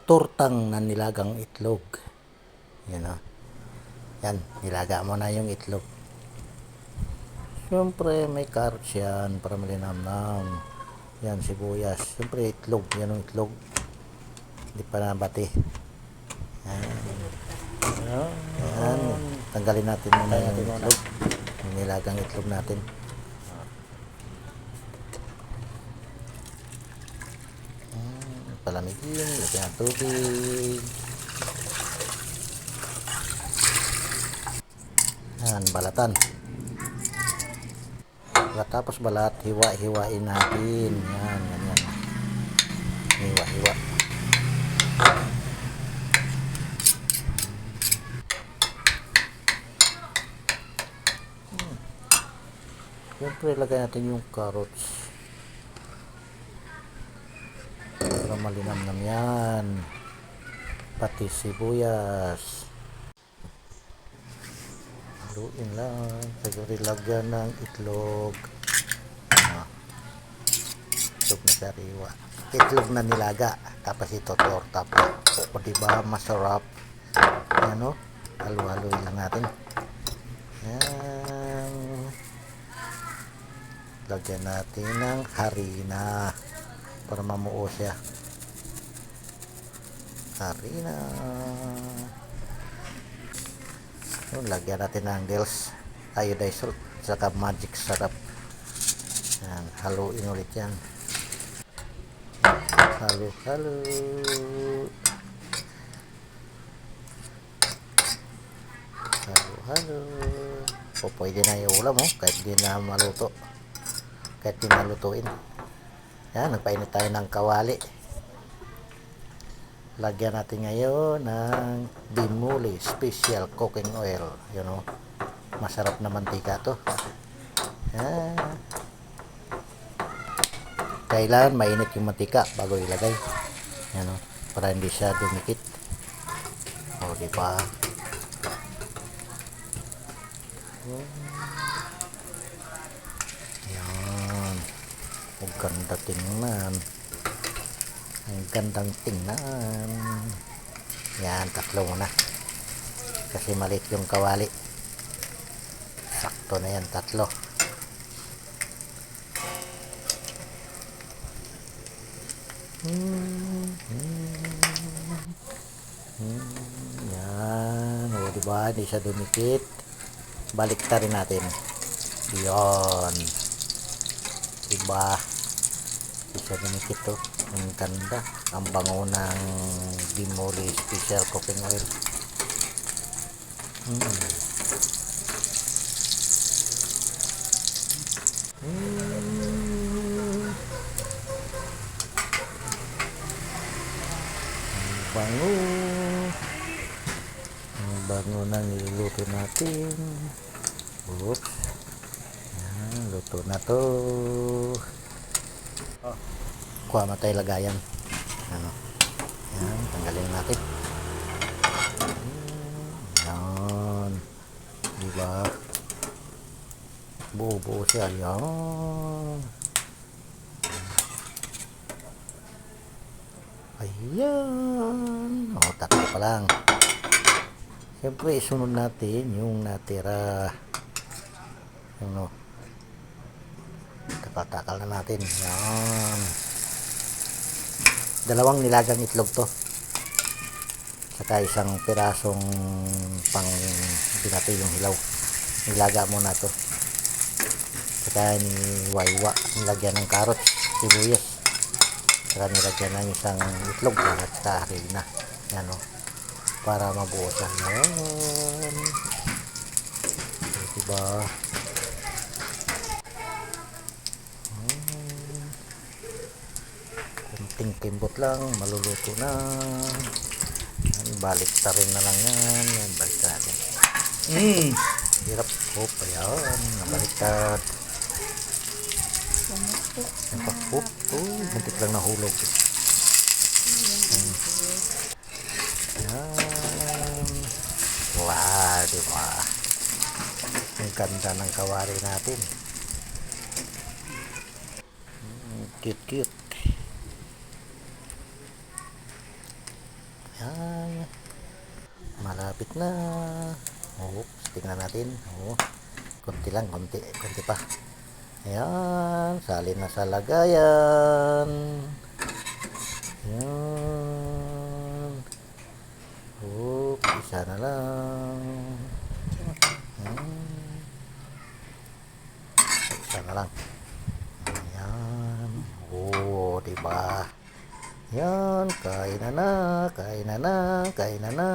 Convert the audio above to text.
tortang na nilagang itlog. Yan o. Yan, nilaga mo na yung itlog. Siyempre, may carrots yan para malinamnam. Yan, sibuyas. Siyempre, itlog. Yan ang itlog. Hindi pa nabati. Yan. Tanggalin natin muna yung itlog. Yung nilagang itlog natin. Palamigin. Lagyan ng tubig. Yan, balatan. Tapos balat, hiwa-hiwain natin. Yan, ganyan. Hiwa-hiwa. Siyempre, lagay natin yung carrots. Para malinamnam yan. Pati sibuyas. Haluin lang. Siguro lagyan ng itlog. Itlog na sariwa. Itlog na nilaga. Tapos ito torta pa. O diba masarap. Yan o. Halu-haluin lang natin. Yan. Lagyan natin ng harina. Para mamuo siya. Harina. Lagyan natin ng Deels iodized salt saka magic syrup. Yan, haluin ulit yan. Halo. O pwede na yung ulam kahit di na maluto. Kahit di nalutuin. Yan, nagpainit tayo ng kawali. Lagyan natin ngayon ng Bimoli Special Cooking Oil. Yun o. Masarap na mantika to. Yan. Kailan mainit yung mantika bago ilagay. Yan o. Para hindi siya dumikit. O diba? Yan. Ang ganda tingnan. Ang gandang tingnan. Yan, tatlo muna. Kasi maliit yung kawali. Sakto na yan, tatlo. Yan. O, diba? Hindi siya dumikit. Baliktarin natin. Yan. Diba? Hindi siya dumikit to. Ang ganda. Ang bango ng Bimoli Special Cooking Oil. Bango. Ang bango na niluluto natin. Oops. Yan, luto na to. Kuha matay lagayan. Ano? Yan, tanggalin natin. Yan. Diba? Buo-buo siya. Yan. Ayan. O, tatlo pa lang. Siyempre, isunod natin yung natira. Yung takal na natin. Yan. Dalawang nilagang itlog to. Saka isang pirasong pang binati yung hilaw. Nilaga muna to. Saka ni waiwa. Nilagyan ng carrots, sibuyas. Saka nilagyan ng isang itlog at saka harina. Yan o. Para mabuo siya. Yan. Diba? Kunting kimbot lang, maluluto na. Yan, balik ta rin na lang yan. Yan, balik natin. Hirap. Hop, ayan. Nabaliktad. Yan pa. Hop. Buntik lang nahulog. Yan. Wow, diba? Ang ganda ng kawari natin. Cute. Ay, malapit na. Oops, tingnan natin. Oh, konti lang, konti pa. Ayan, salin na sa lagayan. Ayan. Oops, isa na lang. Ayan. Isa na lang. Ayan. Oh, diba? Yan, kain na na, kain na na, kain na na.